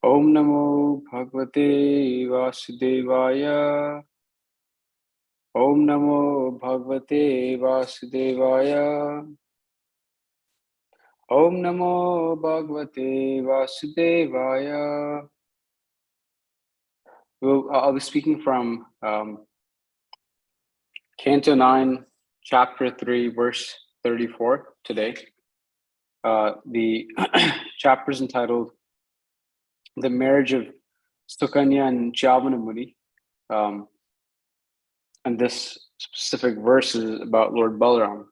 Om Namo Bhagavate Vasudevaya. Om Namo Bhagavate Vasudevaya. Om Namo Bhagavate Vasudevaya. I'll be speaking from Canto 9, Chapter 3, verse 34 today. The chapter is entitled The Marriage of Sukanya and Javanamuni. And this specific verse is about Lord Balaram.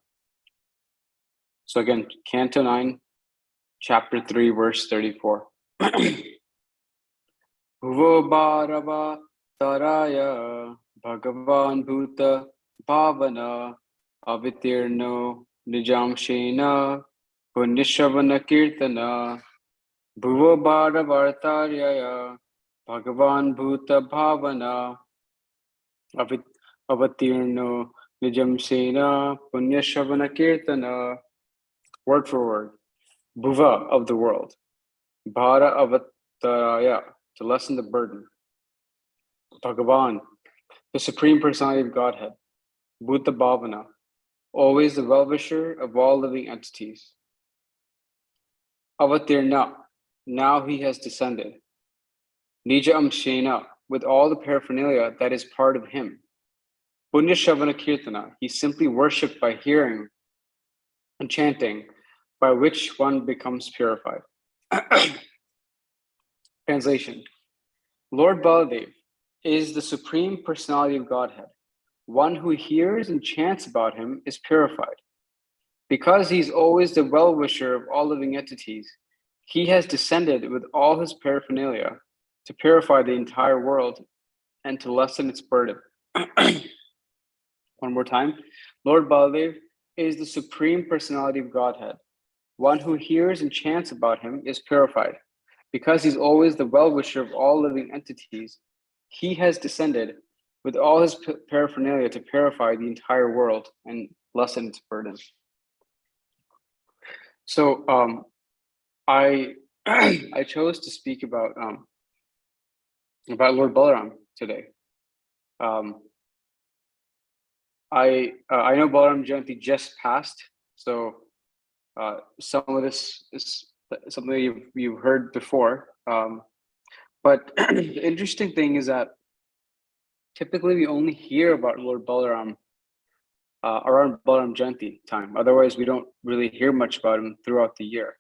So again, Canto 9, Chapter 3, verse 34. Bhuvo Bharava Taraya Bhagavan Bhuta Bhavana Avitirno Nijamshena Punyashavana Kirtana Bhuvo Bharavartarya Bhagavan Bhuta Bhavana Avatirno Nijamshena Punyashavana Kirtana. Word for word. Bhuva, of the world. Bhara Avataraya, to lessen the burden. Bhagavan, the Supreme Personality of Godhead. Bhuta Bhavana, always the well-wisher of all living entities. Avatirna, now he has descended. Nija Amshena, with all the paraphernalia that is part of him. Punya Shavana Kirtana, he simply worshipped by hearing and chanting, by which one becomes purified. Translation. Lord Baladev is the Supreme Personality of Godhead. One who hears and chants about him is purified. Because he's always the well-wisher of all living entities, he has descended with all his paraphernalia to purify the entire world and to lessen its burden. One more time. Lord Baladev is the Supreme Personality of Godhead. One who hears and chants about him is purified. Because he's always the well-wisher of all living entities, he has descended with all his paraphernalia to purify the entire world and lessen its burden. So I chose to speak about Lord Balaram today. I know Balaram Jayanti just passed, so some of this is something you've heard before. But the interesting thing is that typically we only hear about Lord Balaram around Balaram Jayanti time. Otherwise, we don't really hear much about him throughout the year.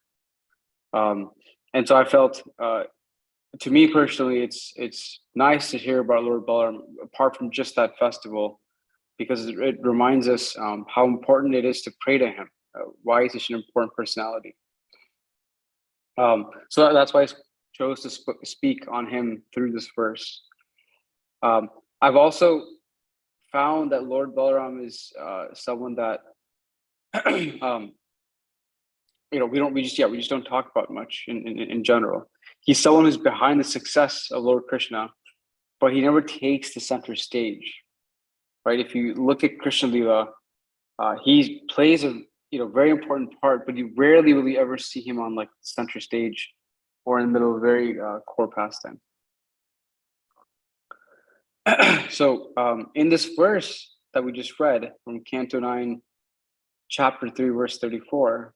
And so I felt, to me personally, it's nice to hear about Lord Balaram apart from just that festival, because it reminds us how important it is to pray to him, why he's such an important personality. So that's why I chose to speak on him through this verse. I've also found that Lord Balaram is someone that we just don't talk about much in general. He's someone who's behind the success of Lord Krishna, but he never takes the center stage, right? If you look at Krishna Lila, he plays a very important part, but you rarely will you ever see him on like the center stage or in the middle of a very core pastime. So in this verse that we just read from Canto 9, Chapter 3, verse 34,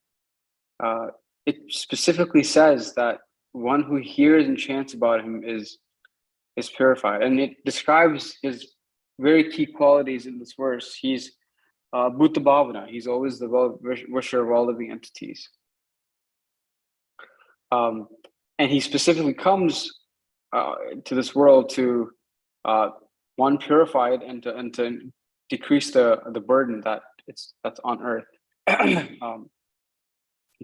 it specifically says that one who hears and chants about him is purified. And it describes his very key qualities in this verse. He's Bhuta Bhavana. He's always the well-wisher of all living entities. And he specifically comes to this world to one, purify it, and to decrease the burden that's on earth.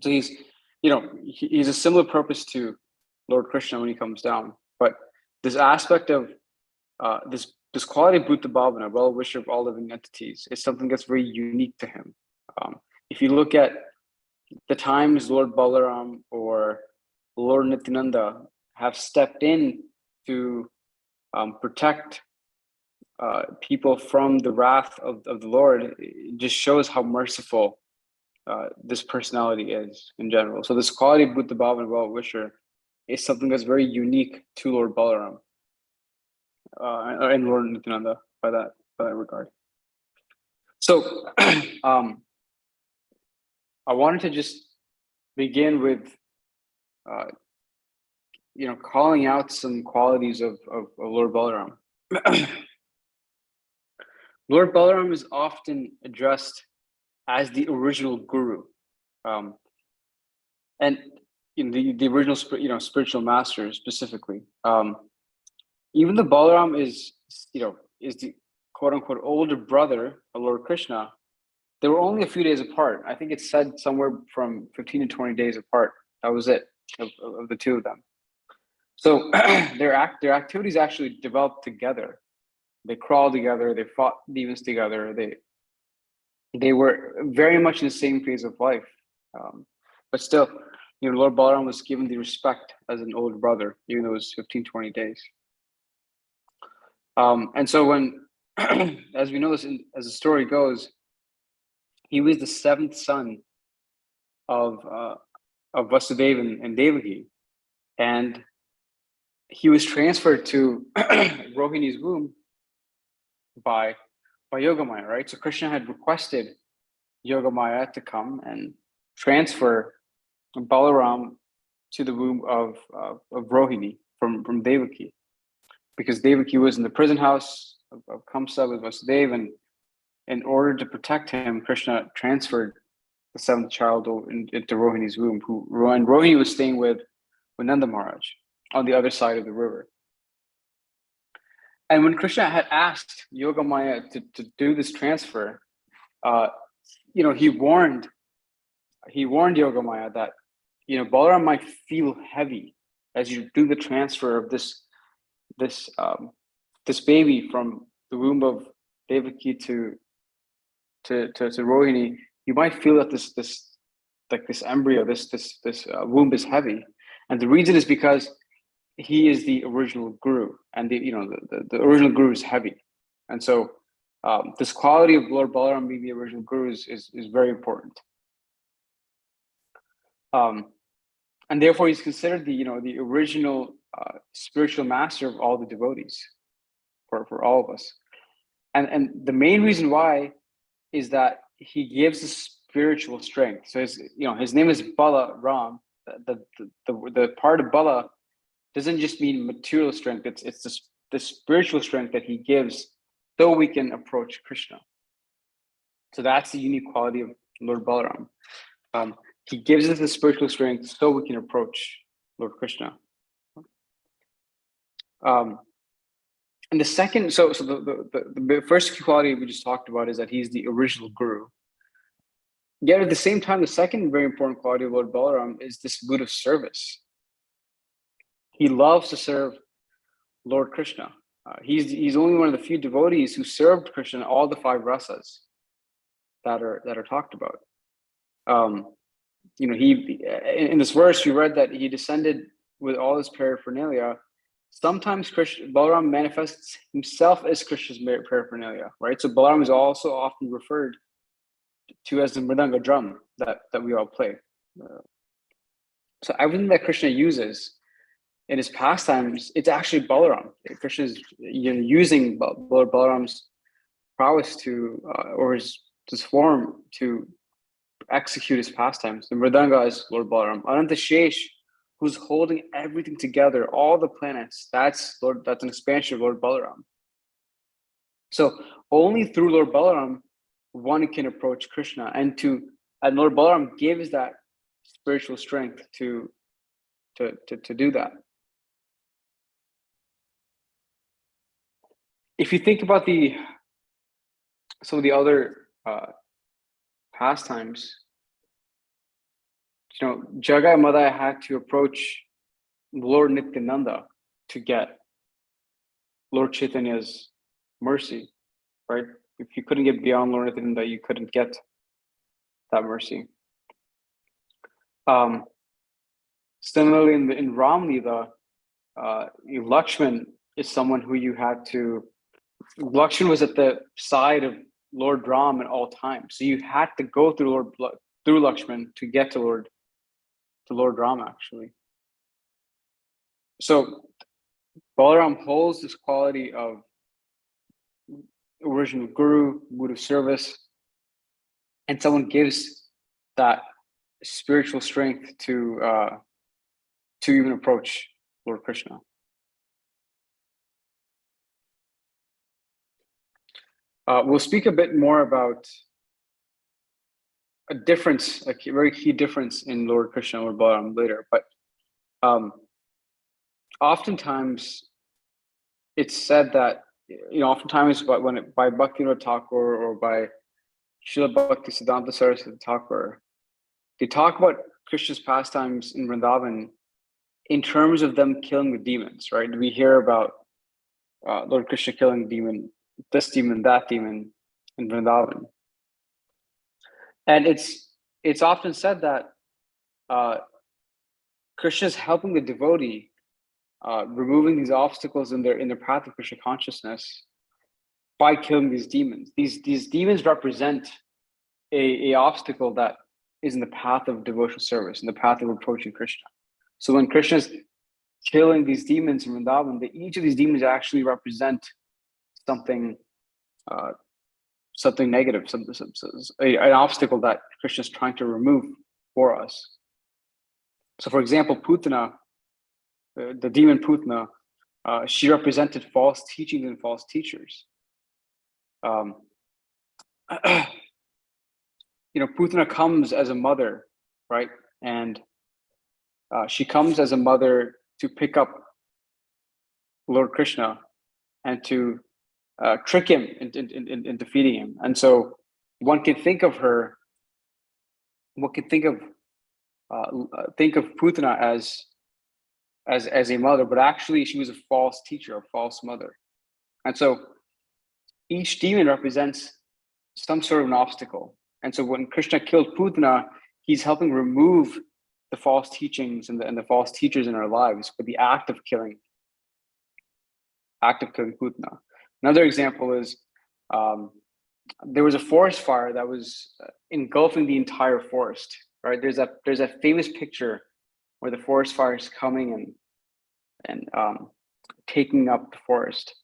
So he's a similar purpose to Lord Krishna when he comes down. But this aspect of this quality of Bhuta Bhavana, well-wisher of all living entities, is something that's very unique to him. If you look at the times Lord Balaram or Lord Nityananda have stepped in to protect people from the wrath of the Lord, it just shows how merciful this personality is in general. So this quality of Bhuta Bhavana, well-wisher, is something that's very unique to Lord Balaram and Lord Nityananda by that regard. So I wanted to just begin with calling out some qualities of Lord Balaram. Lord Balaram is often addressed as the original guru, and in the original spiritual master specifically. Even though Balaram is the quote unquote older brother of Lord Krishna, they were only a few days apart. I think it's said somewhere from 15 to 20 days apart. That was it of the two of them. So their activities actually developed together. They crawled together. They fought demons together. They were very much in the same phase of life. But still, Lord Balaram was given the respect as an older brother, even though it was 15, 20 days. And so when, as we know this, as the story goes, he was the seventh son of Vasudeva and Devaki, and he was transferred to Rohini's womb by Yogamaya, right? So Krishna had requested Yogamaya to come and transfer Balaram to the womb of Rohini from Devaki, because Devaki was in the prison house of Kamsa with Vasudeva, and in order to protect him, Krishna transferred the seventh child into Rohini's womb, and Rohini was staying with Nanda Maharaj on the other side of the river. And when Krishna had asked Yogamaya to do this transfer, he warned Yogamaya that Balaram might feel heavy as you do the transfer of this baby from the womb of Devaki to Rohini. You might feel that this embryo, this womb is heavy, and the reason is because he is the original guru, and the original guru is heavy, and so this quality of Lord Balaram being the original guru is very important, and therefore he's considered the original spiritual master of all the devotees for all of us, and the main reason why is that he gives the spiritual strength. So his name is Balaram. The part of Bala doesn't just mean material strength. It's the spiritual strength that he gives so we can approach Krishna. So that's the unique quality of Lord Balaram. He gives us the spiritual strength so we can approach Lord Krishna. And the second, so the first quality we just talked about is that he's the original guru. Yet at the same time, the second very important quality of Lord Balaram is this mood of service. He loves to serve Lord Krishna. He's only one of the few devotees who served Krishna in all the 5 rasas that are talked about. He in this verse we read that he descended with all his paraphernalia. Sometimes Balaram manifests himself as Krishna's paraphernalia, right? So Balaram is also often referred to as the mridanga drum that we all play. So everything that Krishna uses in his pastimes, it's actually Balaram. Krishna is using Lord Balaram's prowess or his form to execute his pastimes. The mridanga is Lord Balaram. Ananta Shesh, who's holding everything together, all the planets, that's an expansion of Lord Balaram. So only through Lord Balaram one can approach Krishna, and Lord Balaram gives that spiritual strength to do that. If you think about some of the other pastimes, Jagai Madai had to approach Lord Nityananda to get Lord Chaitanya's mercy, right? If you couldn't get beyond Lord Nityananda, you couldn't get that mercy. Similarly, in Ram Leela, Lakshman is someone who you had to. Lakshman was at the side of Lord Ram at all times, so you had to go through Lakshman to get to Lord Ram, actually. So Balaram holds this quality of original guru, mood of service, and someone gives that spiritual strength to even approach Lord Krishna. We'll speak a bit more about a difference, a very key difference in Lord Krishna and Lord Balaram later. But oftentimes it's said that, oftentimes by Bhaktivinoda Thakur or by Srila Bhakti Siddhanta Saraswati Thakur, they talk about Krishna's pastimes in Vrindavan in terms of them killing the demons, right? We hear about Lord Krishna killing demon, this demon, that demon in Vrindavan. And it's often said that Krishna is helping the devotee, removing these obstacles in their path of Krishna consciousness by killing these demons. These demons represent a obstacle that is in the path of devotional service, in the path of approaching Krishna. So when Krishna is killing these demons in Vrindavan, each of these demons actually represent something negative, an obstacle that Krishna is trying to remove for us. So, for example, Putana, the demon Putana, she represented false teachings and false teachers. Putana comes as a mother, right? And she comes as a mother to pick up Lord Krishna and to trick him into feeding him. And so one can think of her, think of Putana as a mother, but actually she was a false teacher, a false mother. And so each demon represents some sort of an obstacle. And so when Krishna killed Putana, he's helping remove the false teachings and the false teachers in our lives with the act of killing Putana. Another example is there was a forest fire that was engulfing the entire forest. Right? There's a famous picture where the forest fire is coming and taking up the forest,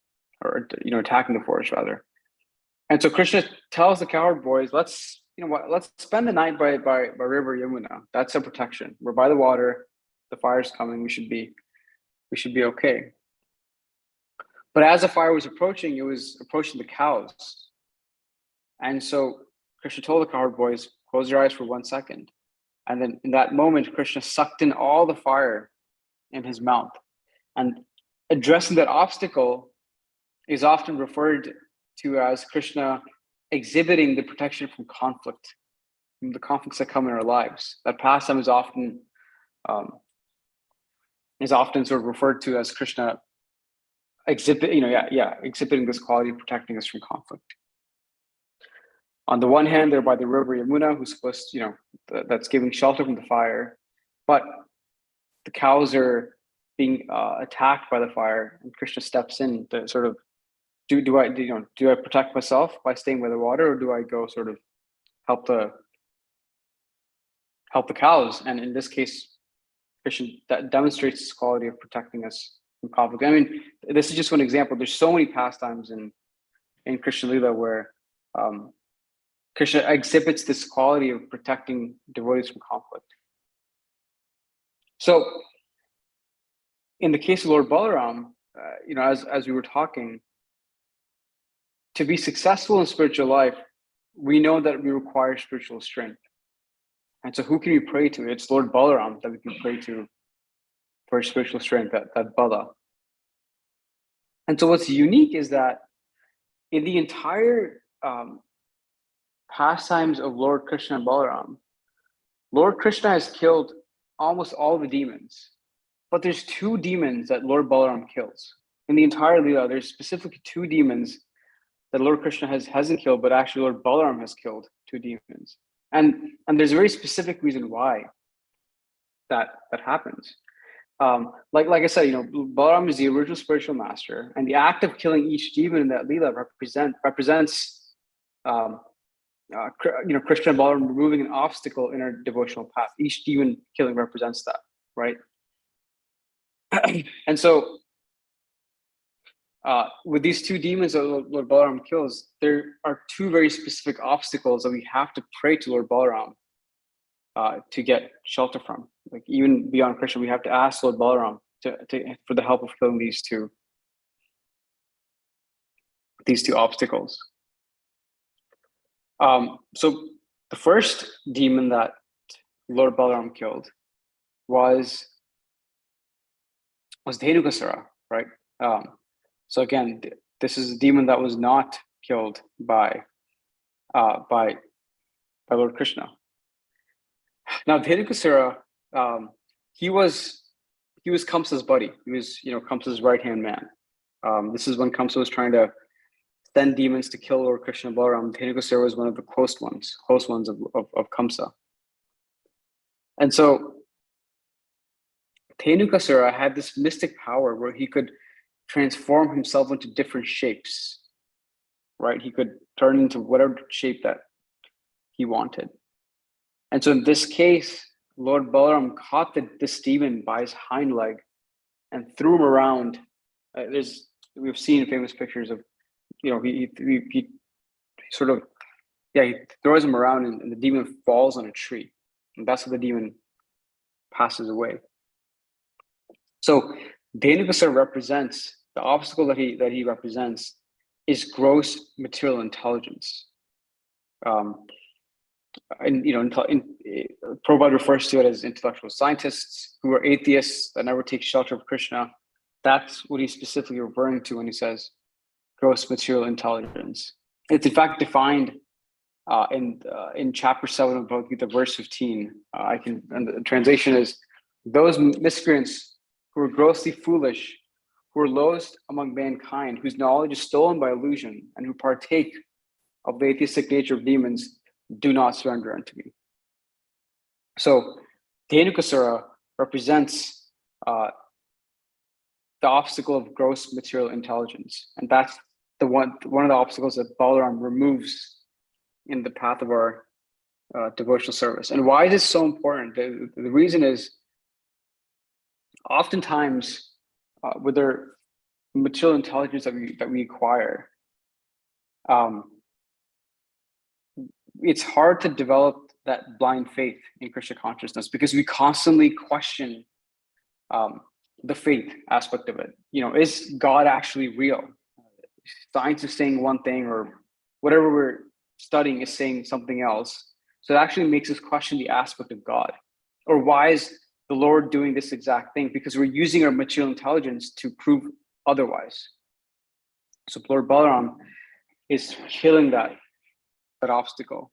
or attacking the forest rather. And so Krishna tells the cowherd boys, let's spend the night by River Yamuna. That's a protection. We're by the water. The fire's coming. We should be okay. But as the fire was approaching, it was approaching the cows. And so Krishna told the cowherd boys, close your eyes for 1 second. And then in that moment, Krishna sucked in all the fire in his mouth. And addressing that obstacle is often referred to as Krishna exhibiting the protection from conflict, from the conflicts that come in our lives. That pastime is often sort of referred to as Krishna exhibiting this quality of protecting us from conflict. On the one hand, they're by the river Yamuna, who's supposed to, that's giving shelter from the fire, but the cows are being attacked by the fire, and Krishna steps in to sort of, do I protect myself by staying by the water, or do I go sort of help the cows? And in this case, Krishna that demonstrates this quality of protecting us from conflict. I mean, this is just one example. There's so many pastimes in Krishna Lila where Krishna exhibits this quality of protecting devotees from conflict. So, in the case of Lord Balaram, as we were talking, to be successful in spiritual life, we know that we require spiritual strength. And so who can we pray to? It's Lord Balaram that we can pray to for spiritual strength, that Bala. And so what's unique is that in the entire pastimes of Lord Krishna and Balaram, Lord Krishna has killed almost all the demons. But there's 2 demons that Lord Balaram kills. In the entire Leela, there's specifically 2 demons that Lord Krishna hasn't killed, but actually Lord Balaram has killed 2 demons. And there's a very specific reason why that happens. Like I said, Balaram is the original spiritual master, and the act of killing each demon in that Leela represents Krishna and Balaram removing an obstacle in our devotional path. Each demon killing represents that, right? And so with these two demons that Lord Balaram kills, there are two very specific obstacles that we have to pray to Lord Balaram to get shelter from. Like even beyond Krishna, we have to ask Lord Balaram for the help of killing these two obstacles. So the first demon that Lord Balaram killed was Dhenukasura, right? So again, this is a demon that was not killed by Lord Krishna. Now Dhenukasura, he was Kamsa's buddy. He was, Kamsa's right-hand man. This is when Kamsa was trying to send demons to kill Lord Krishna and Balaram. Dhenukasura was one of the close ones of Kamsa. And so Dhenukasura had this mystic power where he could transform himself into different shapes, right? He could turn into whatever shape that he wanted. And so in this case, Lord Balaram caught this demon by his hind leg and threw him around. We've seen famous pictures of, he sort of, he throws him around and the demon falls on a tree. And that's how the demon passes away. So Dhenukasura represents, the obstacle that he represents is gross material intelligence. Prabhupada refers to it as intellectual scientists who are atheists that never take shelter of Krishna. That's what he's specifically referring to when he says gross material intelligence. It's in fact defined in chapter 7 of Bhagavad Gita, verse 15. And the translation is, those miscreants who are grossly foolish, who are lowest among mankind, whose knowledge is stolen by illusion, and who partake of the atheistic nature of demons, do not surrender unto me. So Dhenukasura represents the obstacle of gross material intelligence. And that's one of the obstacles that Balaram removes in the path of our devotional service. And why is this so important? The reason is, oftentimes with our material intelligence that we acquire, it's hard to develop that blind faith in Krishna consciousness because we constantly question the faith aspect of it. Is God actually real? Science is saying one thing, or whatever we're studying is saying something else. So it actually makes us question the aspect of God. Or why is the Lord doing this exact thing? Because we're using our material intelligence to prove otherwise. So Lord Balaram is killing that obstacle.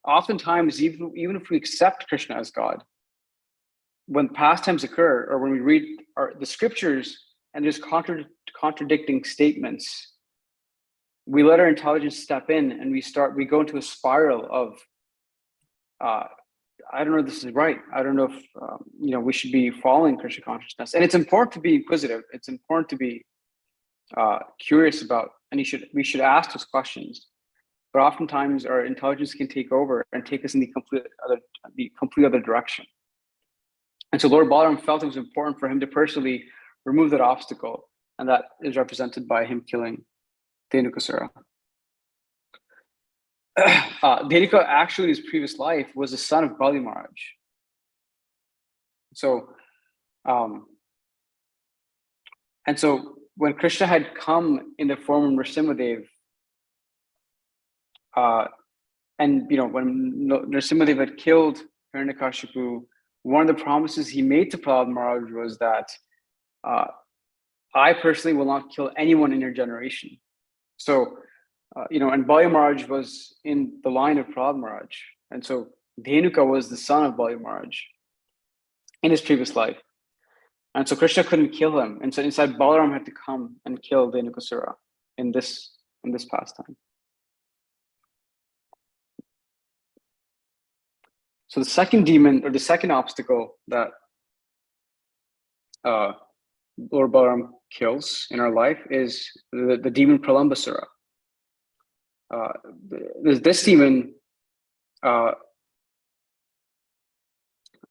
Oftentimes, even if we accept Krishna as God, when pastimes occur, or when we read the scriptures and there's contradicting statements, we let our intelligence step in and we go into a spiral of, I don't know if this is right. I don't know if we should be following Krishna consciousness. And it's important to be inquisitive. It's important to be curious about, and we should ask those questions. But oftentimes our intelligence can take over and take us in the complete other direction. And so Lord Balaram felt it was important for him to personally remove that obstacle, and that is represented by him killing Dhenukasura. Dhenuka actually in his previous life was the son of Bali Maharaj. So, and so when Krishna had come in the form of Nrsimhadev, and when Nrsimhadev had killed Hiranyakashipu, one of the promises he made to Prahlad Maharaj was that I personally will not kill anyone in your generation. So, and Bali Maharaj was in the line of Prahlad Maharaj, and so Dhenuka was the son of Bali Maharaj in his previous life, and so Krishna couldn't kill him, and so instead Balaram had to come and kill Dhenukasura in this pastime. So the second demon, or the second obstacle that Lord Balaram kills in our life is the demon Pralambasura. This demon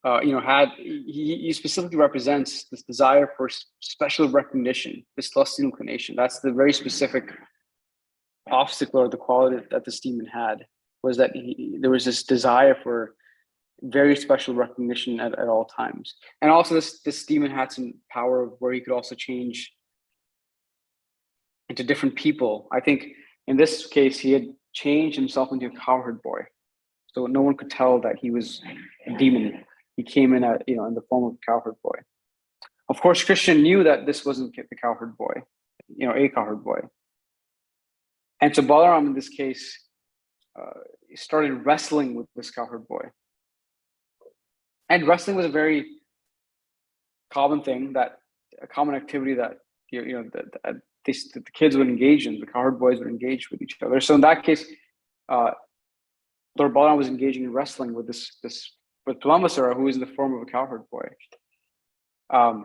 he specifically represents this desire for special recognition, this celestial inclination. That's the very specific obstacle or the quality that this demon had, was that there was this desire for very special recognition at all times. And also this demon had some power where he could also change into different people. I think in this case, he had changed himself into a cowherd boy. So no one could tell that he was a demon. He came in in the form of a cowherd boy. Of course, Krishna knew that this wasn't the cowherd boy, a cowherd boy. And so Balaram, in this case, started wrestling with this cowherd boy. And wrestling was a very common thing, a common activity that the kids would engage in. The cowherd boys would engage with each other. So in that case, Lord Balaram was engaging in wrestling with with Pralambasura, who was in the form of a cowherd boy. And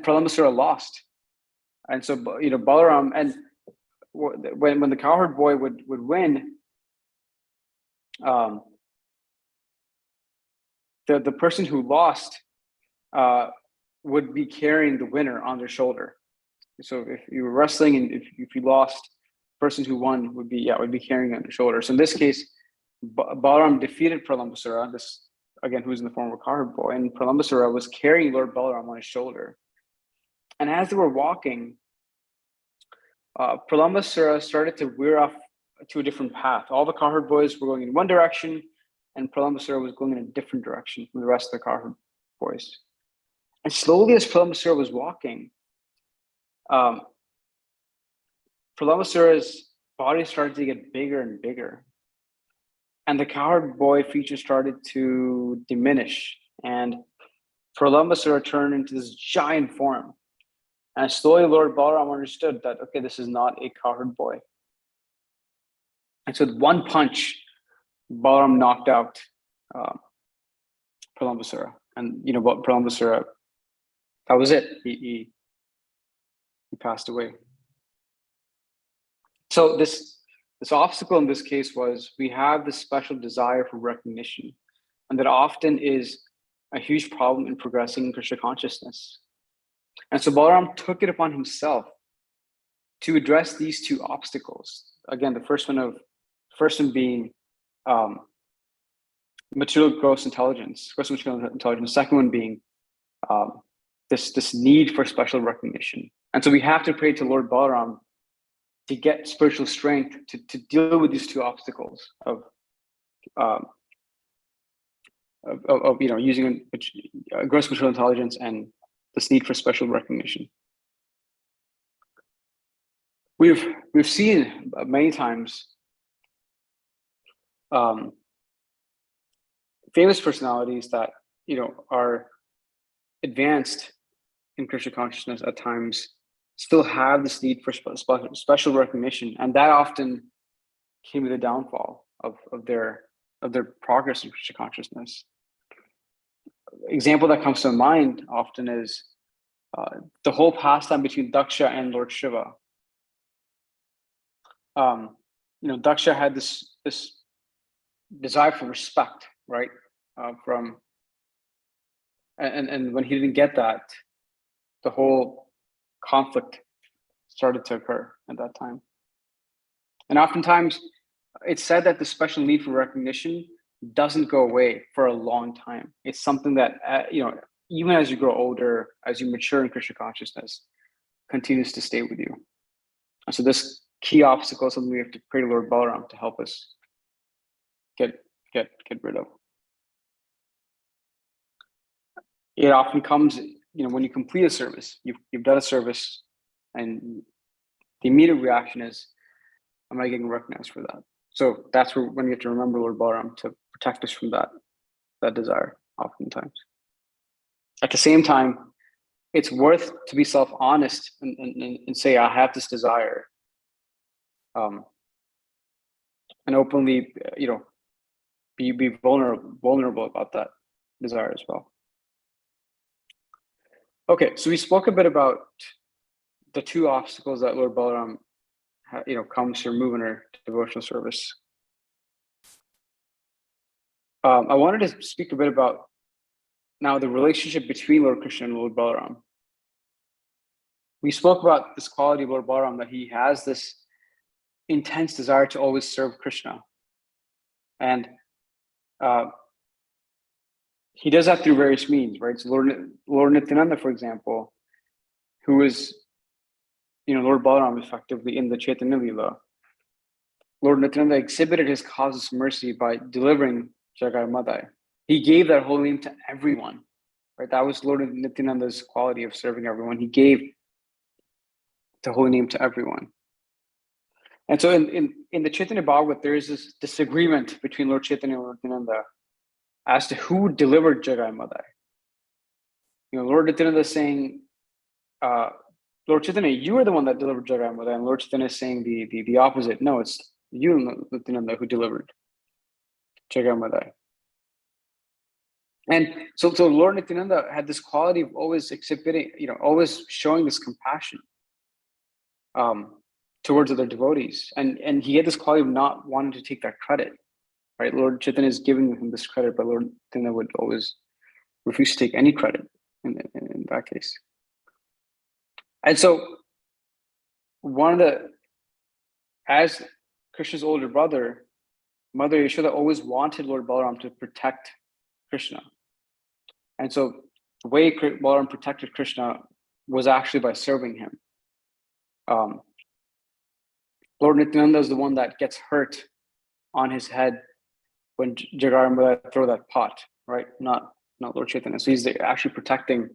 Pralambasura lost. And so Balaram, and when the cowherd boy would win, the person who lost would be carrying the winner on their shoulder. So if you were wrestling and if you lost, the person who won would be carrying on their shoulder. So in this case, Balaram defeated Pralambasura, who's in the form of a cowherd boy, and Pralambasura was carrying Lord Balaram on his shoulder. And as they were walking, Pralambasura started to veer off to a different path. All the cowherd boys were going in one direction, and Pralambasura was going in a different direction from the rest of the cowherd boys. And slowly, as Pralambasura was walking, Pralambasura's body started to get bigger and bigger. And the cowherd boy feature started to diminish. And Pralambasura turned into this giant form. And slowly Lord Balaram understood that, okay, this is not a cowherd boy. And so with one punch, Balaram knocked out Pralambasura. And Pralambasura, that was it. He passed away. So this obstacle in this case was, we have this special desire for recognition, and that often is a huge problem in progressing in Krishna consciousness. And so Balaram took it upon himself to address these two obstacles. Again, the first one being material gross intelligence. The second one being this need for special recognition. And so we have to pray to Lord Balaram to get spiritual strength to deal with these two obstacles of using gross material intelligence and this need for special recognition. We've seen many times famous personalities that are advanced in Krishna consciousness at times still have this need for special recognition, and that often came to the downfall of their progress in Krishna consciousness. Example that comes to mind often is the whole pastime between Daksha and Lord Shiva. Daksha had this desire for respect, right? And when he didn't get that, the whole conflict started to occur at that time. And oftentimes, it's said that the special need for recognition doesn't go away for a long time. It's something that even as you grow older, as you mature in Krishna consciousness, continues to stay with you. And so this key obstacle is something we have to pray to Lord Balaram to help us get rid of. It often comes, when you complete a service, you've done a service, and the immediate reaction is, am I getting recognized for that? So that's when you have to remember Lord Balaram to protect us from that desire oftentimes. At the same time, it's worth to be self-honest and say, I have this desire. And openly, be vulnerable about that desire as well. Okay, so we spoke a bit about the two obstacles that Lord Balaram, comes to remove in our devotional service. I wanted to speak a bit about Now, the relationship between Lord Krishna and Lord Balaram. We spoke about this quality of Lord Balaram, that he has this intense desire to always serve Krishna. And he does that through various means, right? So Lord Nityananda, for example, who is, Lord Balaram effectively in the Chaitanya Leela, Lord Nityananda exhibited his causeless mercy by delivering Jagai Madai. He gave that holy name to everyone, right? That was Lord Nityananda's quality of serving everyone. He gave the holy name to everyone. And so in the Chaitanya Bhagavat, there is this disagreement between Lord Chaitanya and Lord Nityananda as to who delivered Jagai Madai. Lord Nityananda is saying, Lord Chaitanya, you are the one that delivered Jagai Madai, and Lord Chaitanya is saying the opposite. No, it's you, Nityananda, who delivered Jagai Madai. And so Lord Nityananda had this quality of always exhibiting, always showing this compassion towards other devotees. And he had this quality of not wanting to take that credit, right? Lord Chaitanya is giving him this credit, but Lord Chaitanya would always refuse to take any credit in that case. And so as Krishna's older brother, Mother Yashoda always wanted Lord Balaram to protect Krishna. And so the way Balaram protected Krishna was actually by serving him. Lord Nityananda is the one that gets hurt on his head when Jagai Madai throw that pot, right? Not Lord Chaitanya. So he's actually protecting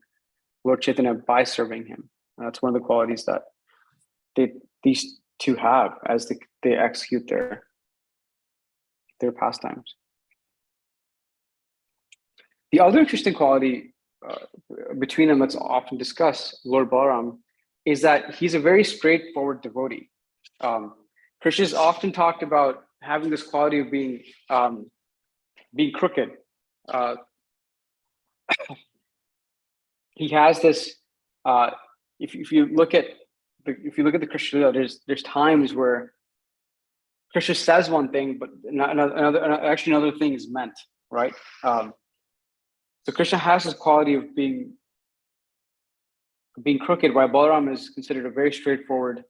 Lord Chaitanya by serving him. And that's one of the qualities that these two have as they execute their pastimes. The other interesting quality between them that's often discussed, Lord Balaram, is that he's a very straightforward devotee. Krishna's often talked about having this quality of being crooked. He has this. If you look at the Krishna Lila, there's times where Krishna says one thing, but another thing is meant, right? So Krishna has this quality of being crooked, while Balaram is considered a very straightforward.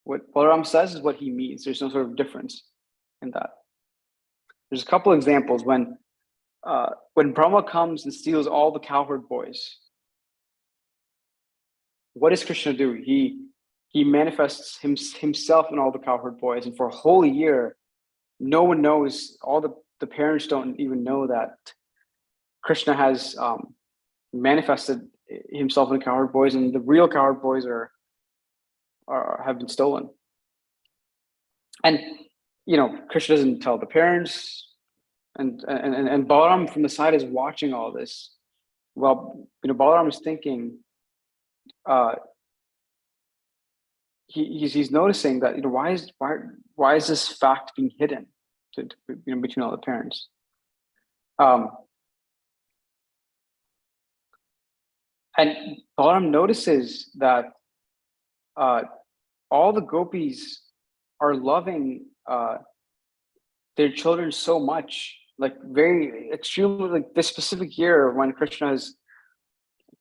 What Balaram says is what he means. There's no sort of difference in that. There's a couple examples when Brahma comes and steals all the cowherd boys. What does Krishna do? He manifests himself in all the cowherd boys, and for a whole year, no one knows. All the parents don't even know that Krishna has manifested himself in the cowherd boys, and the real cowherd boys have been stolen. And Krishna doesn't tell the parents, and Balaram from the side is watching all this. Well, Balaram is thinking, he's noticing that why is this fact being hidden between all the parents? And Balaram notices that all the gopis are loving their children so much, like very extremely, like this specific year when Krishna has,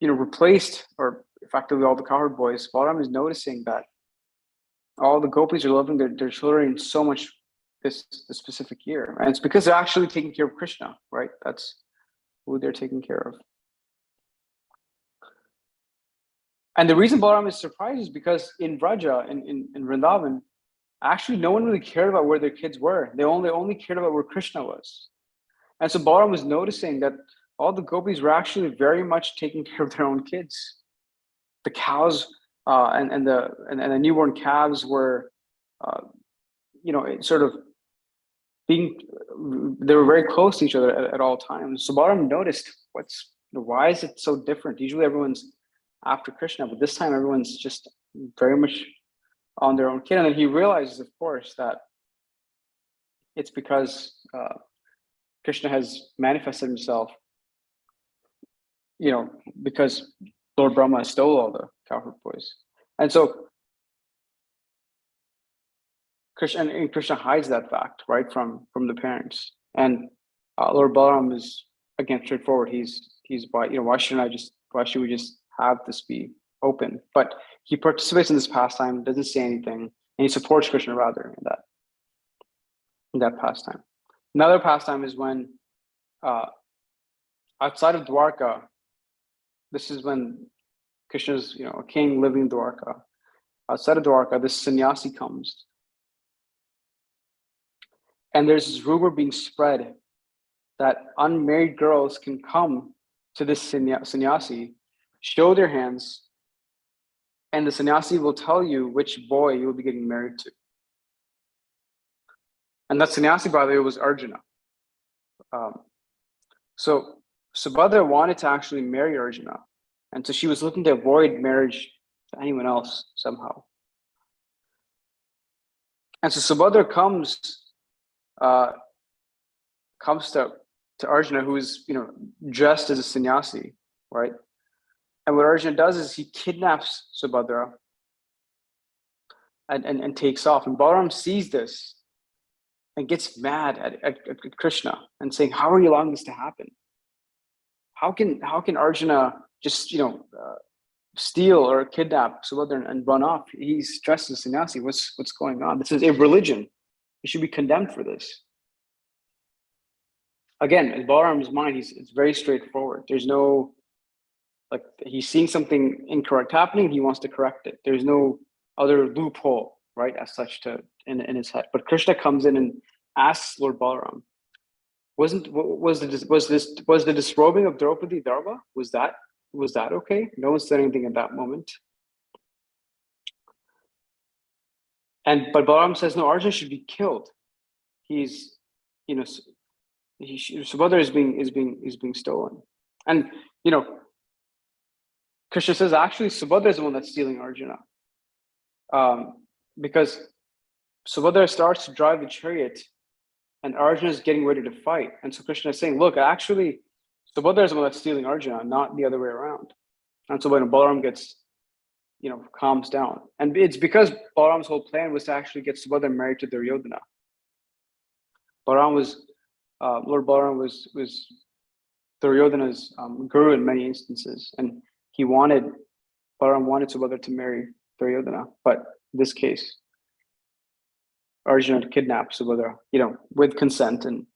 replaced or effectively all the cowherd boys. Balaram is noticing that all the gopis are loving their children so much this specific year, and it's because they're actually taking care of Krishna, right? That's who they're taking care of. And the reason Balaram is surprised is because in Vraja, in Vrindavan, actually no one really cared about where their kids were. They only cared about where Krishna was. And so Balaram was noticing that all the gopis were actually very much taking care of their own kids. The cows and the newborn calves were, sort of they were very close to each other at all times. So Balaram noticed why is it so different? Usually everyone's after Krishna, but this time everyone's just very much on their own kid. And then he realizes, of course, that it's because Krishna has manifested himself, because Lord Brahma stole all the cowherd boys. And so Krishna hides that fact, right, from the parents. And Lord Balaram is, again, straightforward. He's why should we just have this be open? But he participates in this pastime, doesn't say anything, and he supports Krishna rather in that pastime. Another pastime is when outside of Dwarka, this is when Krishna's a king living in Dwarka. Outside of Dwarka, this sannyasi comes, and there's this rumor being spread that unmarried girls can come to this sannyasi, show their hands, and the sannyasi will tell you which boy you will be getting married to. And that sannyasi, by the way, was Arjuna. So Subhadra wanted to actually marry Arjuna, and so she was looking to avoid marriage to anyone else somehow. And so Subhadra comes to Arjuna, who is dressed as a sannyasi, right? And what Arjuna does is he kidnaps Subhadra and takes off. And Balaram sees this and gets mad at Krishna and saying, "How are you allowing this to happen? How can Arjuna just steal or kidnap Subhadra and run off? He's dressed as a sannyasi. What's going on? This is a religion. He should be condemned for this." Again, in Balaram's mind, it's very straightforward. There's no he's seeing something incorrect happening. He wants to correct it. There's no other loophole, right, as such in his head. But Krishna comes in and asks Lord Balaram, was the disrobing of Draupadi dharma? Was that okay? No one said anything at that moment. But Balaram says, no, Arjuna should be killed. He's Subhadra is being stolen. And Krishna says actually Subhadra is the one that's stealing Arjuna. Because Subhadra starts to drive the chariot and Arjuna is getting ready to fight. And so Krishna is saying, look, actually Subhadra is the one that's stealing Arjuna, not the other way around. And so when Balaram gets calms down. And it's because Balaram's whole plan was to actually get Subhadra married to Duryodhana. Lord Balaram was Duryodhana's guru in many instances, and Balaram wanted Subhadra to marry Duryodhana, but in this case, Arjuna kidnaps Subhadra, with consent, and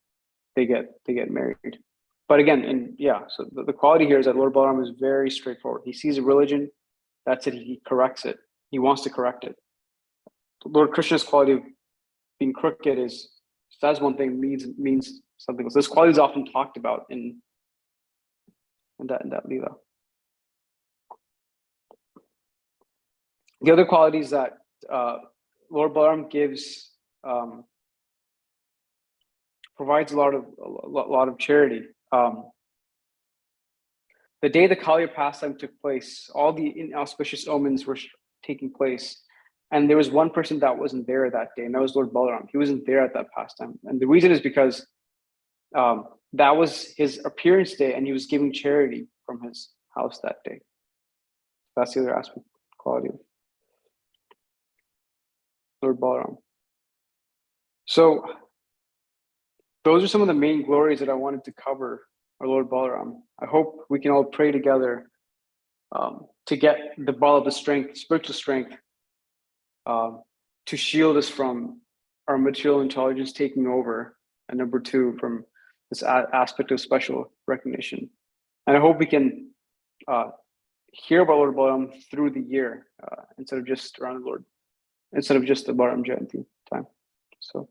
they get married. But again, so the quality here is that Lord Balaram is very straightforward. He sees a religion, that's it. He corrects it. He wants to correct it. Lord Krishna's quality of being crooked is says one thing, means something else. This quality is often talked about in that lila. The other qualities that Lord Balaram gives provides a lot of charity. The day the Kaliya pastime took place, all the inauspicious omens were taking place, and there was one person that wasn't there that day, and that was Lord Balaram. He wasn't there at that pastime, and the reason is because that was his appearance day, and he was giving charity from his house that day. That's the other aspect, quality of Lord Balaram. So those are some of the main glories that I wanted to cover our Lord Balaram. I hope we can all pray together to get the ball of the strength, spiritual strength, to shield us from our material intelligence taking over, and number two, from this aspect of special recognition. And I hope we can hear about Lord Balaram through the year instead of just the Balaram Jayanti time. So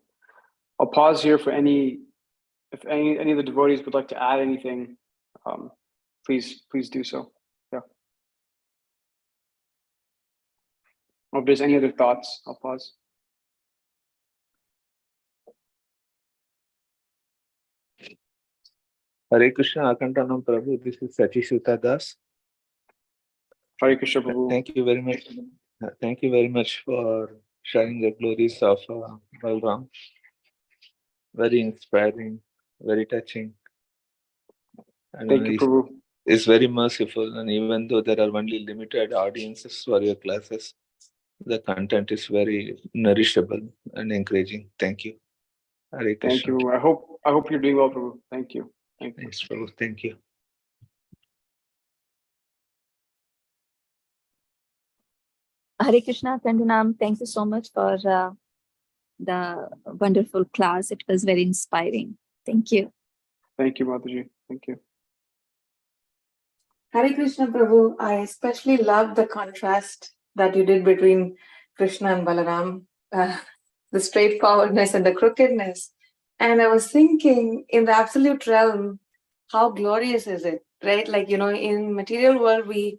I'll pause here for if any of the devotees would like to add anything, please do so. Yeah. Or if there's any other thoughts, I'll pause. Hare Krishna, Akhanda Prabhu. This is Sachishuta Das. Hare Krishna, Prabhu. Thank you very much. Thank you very much for sharing the glories of Balaram. Very inspiring, very touching. And Thank you, Prabhu. It's very merciful, and even though there are only limited audiences for your classes, the content is very nourishable and encouraging. Thank you. Hare Krishna. Thank you. I hope you're doing well, Prabhu. Thank you. Yes, Prabhu. Thank you. Hare Krishna, Kandanam. Thank you so much for the wonderful class. It was very inspiring. Thank you. Thank you, Mataji. Thank you. Hare Krishna, Prabhu. I especially love the contrast that you did between Krishna and Balaram, the straightforwardness and the crookedness. And I was thinking, in the absolute realm, how glorious is it, right? Like, in material world, we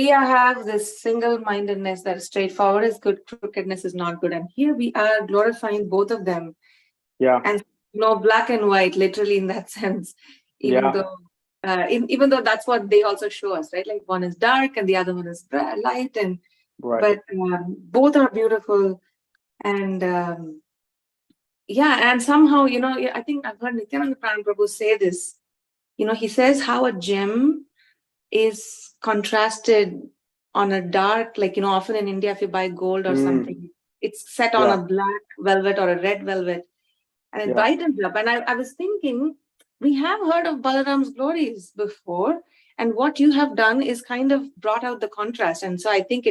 have this single-mindedness that straightforward is good, crookedness is not good. And here we are glorifying both of them. Yeah. And black and white, literally in that sense, even though that's what they also show us, right? Like one is dark and the other one is light, and right. But both are beautiful, and and somehow I think I've heard Nityananda Prabhu say this. He says how a gem is contrasted on a dark, like often in India, if you buy gold or something, it's set on a black velvet or a red velvet, and it brightens up. And I was thinking, we have heard of Balaram's glories before, and what you have done is kind of brought out the contrast. And so I think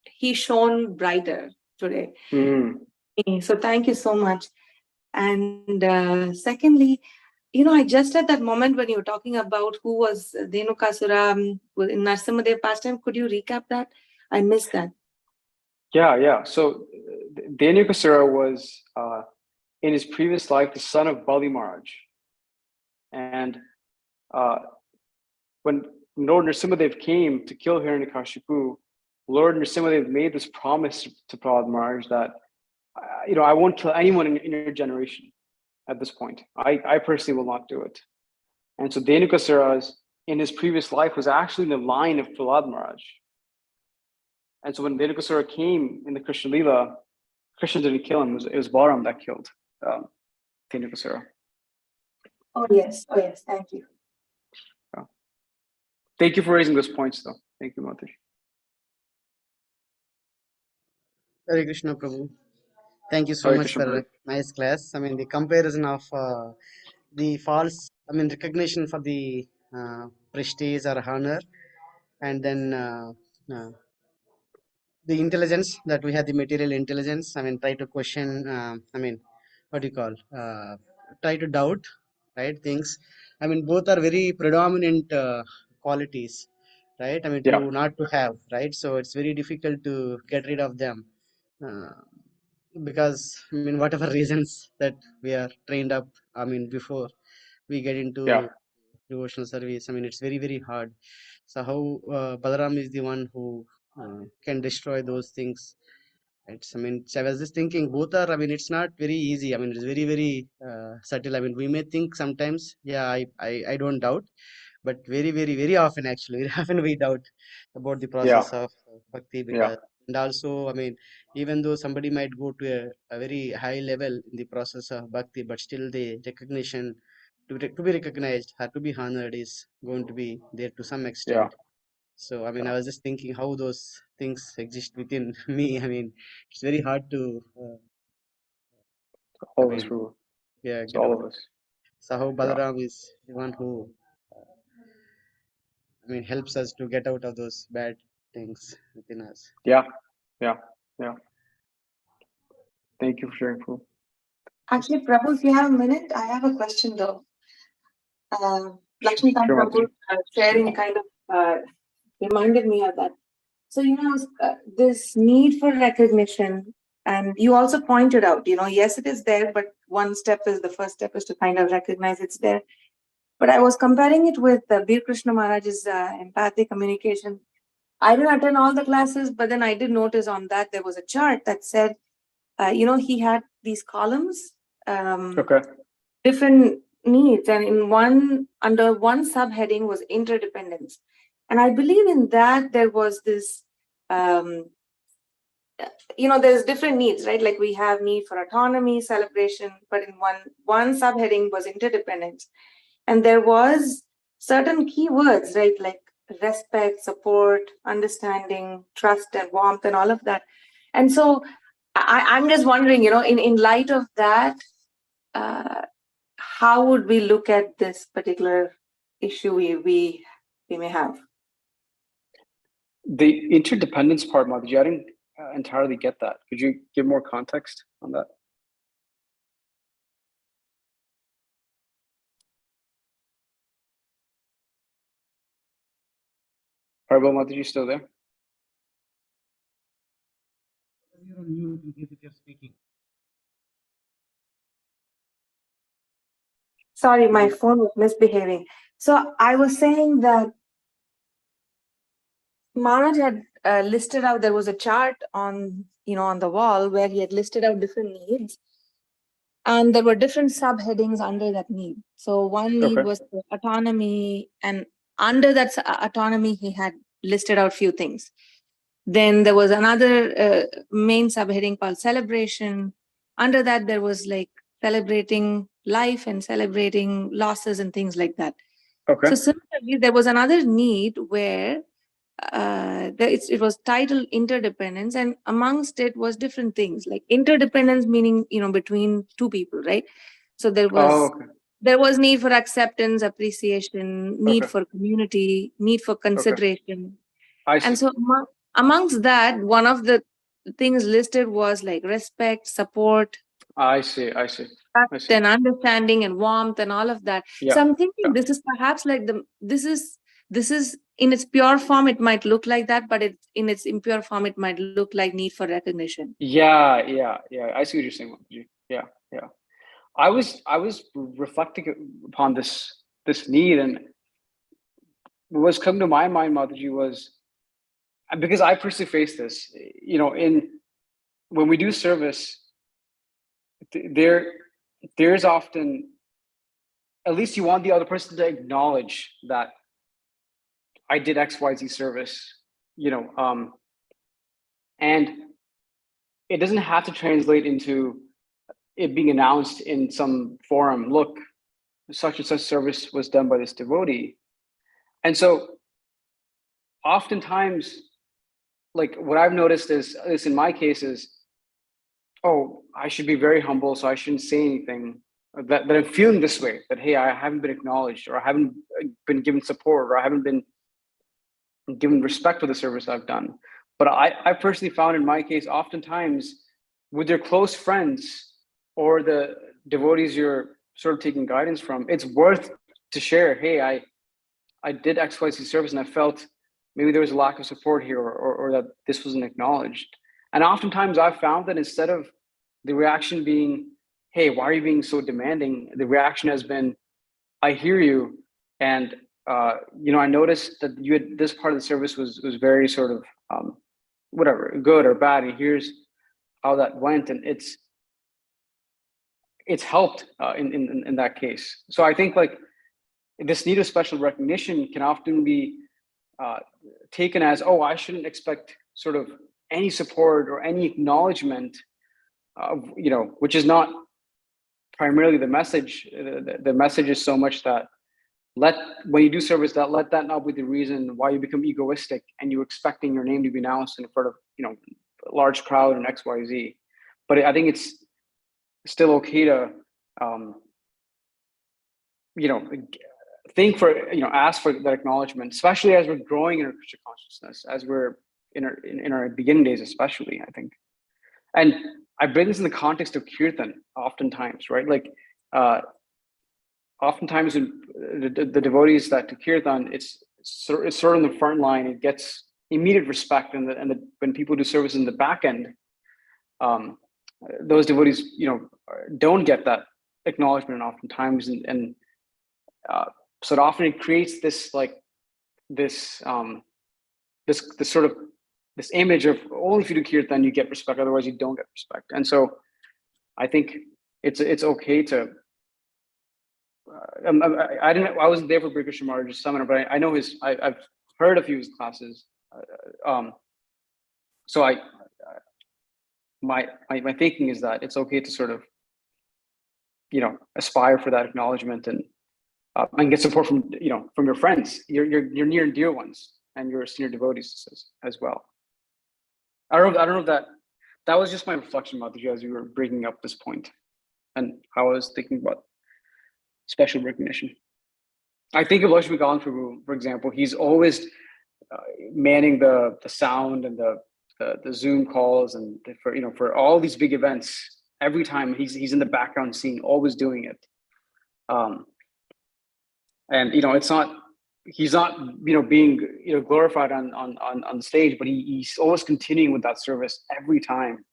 he shone brighter today. So thank you so much. And secondly, I just at that moment when you were talking about who was Dhenukasura in Narasimhadev pastime, could you recap that? I missed that. Yeah. So Dhenukasura was in his previous life the son of Bali Maharaj. And when Lord Narasimhadev came to kill Hiranyakashipu, Lord Narasimhadev made this promise to Prahlad Maharaj that, I won't kill anyone in your generation at this point. I personally will not do it. And so Dhenukasura in his previous life was actually in the line of Prahlad Maharaj. And so when Dhenukasura came in the Krishna Leela, Krishna didn't kill him. It was Balaram that killed Dhenukasura. Oh yes. Thank you. Thank you for raising those points, though. Thank you, Mataji. Hare Krishna, Prabhu. Thank you so much for a nice class. I mean, the comparison of the false, recognition for the prestige or honor, and then the intelligence that we have, the material intelligence. Try to question, what do you call, try to doubt, right, things. Both are very predominant qualities, right? To not to have, right? So it's very difficult to get rid of them. Because whatever reasons that we are trained up, before we get into devotional service, it's very, very hard. So how Balaram is the one who can destroy those things. It's, I was just thinking both are, it's not very easy. It's very, very subtle. we may think sometimes, I don't doubt, but very, very, very often, actually, very often we doubt about the process of bhakti, because and also, even though somebody might go to a very high level in the process of bhakti, but still the recognition to be recognized or to be honored is going to be there to some extent. So, I was just thinking how those things exist within me. It's very hard to all of us, get all out. of us. So how Balaram is the one who helps us to get out of those bad things within us. Yeah. Thank you for sharing, Prabhu. Actually, Prabhu, if you have a minute, I have a question though. Lakshmi Prabhu sharing kind of reminded me of that. So, this need for recognition, and you also pointed out, yes, it is there, but the first step is to kind of recognize it's there. But I was comparing it with Bir Krishna Maharaj's empathic communication. I didn't attend all the classes, but then I did notice on that there was a chart that said, he had these columns, different needs, and under one subheading was interdependence. And I believe in that there was this, there's different needs, right? Like we have need for autonomy, celebration, but in one subheading was interdependence. And there was certain keywords, right? Like respect, support, understanding, trust, and warmth, and all of that. And so I'm just wondering, in light of that, how would we look at this particular issue we may have? The interdependence part, Mataji, I didn't entirely get that. Could you give more context on that? Prabhu, Mataji, still there? You're on mute in case if you're speaking. Sorry, my phone was misbehaving. So I was saying that Manoj had listed out, there was a chart on, on the wall where he had listed out different needs. And there were different subheadings under that need. So one need was the autonomy, and under that autonomy, he had listed out few things. Then there was another main subheading called celebration. Under that, there was like celebrating life and celebrating losses and things like that. Okay. So similarly, there was another need where it was titled interdependence, and amongst it was different things like interdependence, meaning between two people, right? So there was need for acceptance, appreciation, need for community, need for consideration. I see. And so amongst that, one of the things listed was like respect, support, I see. and understanding and warmth and all of that. Yeah. So I'm thinking this is perhaps like this is in its pure form, it might look like that, but in its impure form, it might look like need for recognition. Yeah. I see what you're saying, Mataji. Yeah. I was reflecting upon this need, and what was coming to my mind, Mataji, was because I personally face this. When we do service, there's often, at least you want the other person to acknowledge that I did XYZ service, and it doesn't have to translate into it being announced in some forum. Look, such and such service was done by this devotee. And so oftentimes, like what I've noticed is, at least in my case, is, oh, I should be very humble, so I shouldn't say anything. That I'm feeling this way, that, hey, I haven't been acknowledged, or I haven't been given support, or I haven't been given respect for the service I've done. But I personally found in my case, oftentimes with your close friends or the devotees you're sort of taking guidance from, it's worth to share, hey, I did XYZ service and I felt maybe there was a lack of support here, or that this wasn't acknowledged. And oftentimes I've found that instead of the reaction being, hey, why are you being so demanding? The reaction has been, I hear you. And, I noticed that this part of the service was very sort of, whatever, good or bad. And here's how that went. And it's helped in that case. So I think like this need of special recognition can often be taken as, oh, I shouldn't expect sort of any support or any acknowledgement, which is not primarily the message. The message is so much that when you do service, let that not be the reason why you become egoistic and you expecting your name to be announced in front of a large crowd and XYZ. But I think it's still okay to ask for that acknowledgement, especially as we're growing in our Krishna consciousness, as we're in our beginning days, especially, I think. And I bring this in the context of kirtan oftentimes, right? Like oftentimes the devotees that do kirtan, it's sort of in the front line. It gets immediate respect, and when people do service in the back end, those devotees, don't get that acknowledgement oftentimes, and so often it creates this this image of only if you do kirtan you get respect, otherwise you don't get respect. And so I think it's okay to. I wasn't there for Brikisha Maharaj's seminar, but I know I've heard a few of his classes. So my thinking is that it's okay to sort of aspire for that acknowledgement and get support from your friends, your near and dear ones, and your senior devotees as well. I don't know if that was just my reflection, Mataji, as we were bringing up this point and how I was thinking about special recognition. I think of Lakshmi Galan Prabhu, for example. He's always manning the sound and the Zoom calls, and for all these big events. Every time he's in the background scene, always doing it. And it's not, he's not being glorified on the stage, but he's always continuing with that service every time.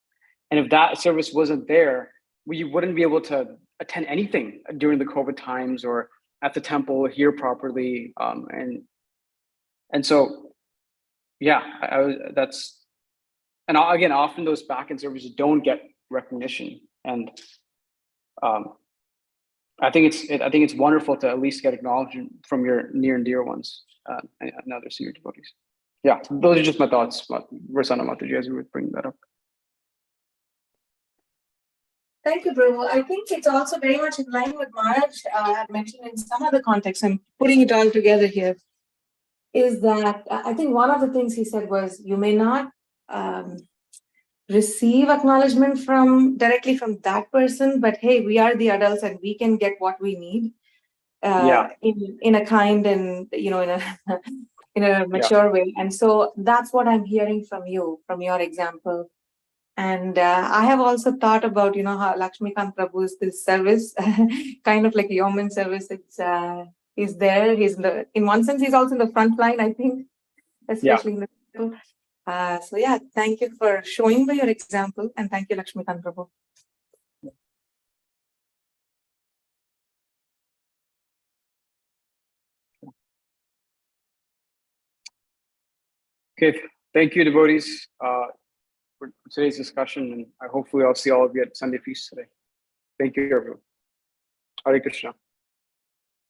And if that service wasn't there, we wouldn't be able to attend anything during the COVID times or at the temple, hear properly. And so, yeah, and again, often those back-end services don't get recognition. And I think it's wonderful to at least get acknowledgement from your near and dear ones and other senior devotees. Yeah, those are just my thoughts. Rosanna Mataji, as you were bringing that up. Thank you, Prabhu. I think it's also very much in line with Maharaj had mentioned in some other context. I'm putting it all together here. Is that I think one of the things he said was, you may not receive acknowledgement directly from that person, but hey, we are the adults and we can get what we need in a kind and in a mature way. And so that's what I'm hearing from you, from your example. And I have also thought about how Lakshmikant Prabhu's this service, kind of like a yeoman service. It's he's there. He's in one sense he's also in the front line, I think, especially in the people. So yeah, thank you for showing by your example, and thank you, Lakshmikant Prabhu. Okay, thank you, devotees, for today's discussion, and hopefully I'll see all of you at Sunday Feast today. Thank you, everyone. Hare Krishna.